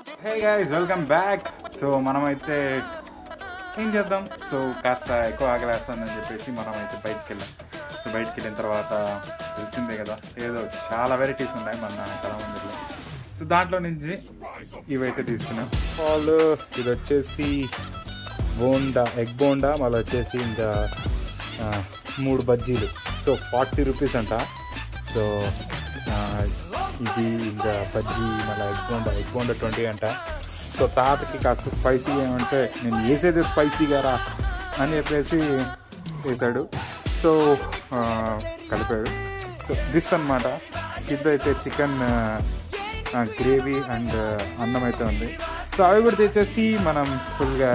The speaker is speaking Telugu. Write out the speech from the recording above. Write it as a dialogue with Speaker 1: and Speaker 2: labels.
Speaker 1: Hey guys welcome back. So మనమైతే ఏం చేద్దాం, సో కాస్త ఎక్కువ ఆకలేస్తుందని చెప్పేసి మనమైతే బయటికి వెళ్ళాం. సో బయటికి వెళ్ళిన తర్వాత తెలిసిందే కదా, ఏదో చాలా వెరైటీస్ ఉన్నాయి మన కళామందిర్లో. సో దాంట్లో నుంచి ఇవైతే తీసుకున్నాం. వాళ్ళు ఇది వచ్చేసి బోండా, ఎగ్ బోండా, మళ్ళీ వచ్చేసి ఇంకా 3 బజ్జీలు. సో 40 రూపీస్ అంట. సో ఇది ఇంకా బజ్జీ, మళ్ళీ ఎగ్ బోండా 20 అంట. సో తాతకి కాస్త స్పైసీ ఏమంటే నేను వేసేది స్పైసీగా రా అని చెప్పేసి వేసాడు. సో కలిపాడు. సో దిస్ అనమాట. కింద అయితే చికెన్ గ్రేవీ అండ్ అన్నం అయితే ఉంది. సో అవి కూడా తెచ్చేసి మనం ఫుల్గా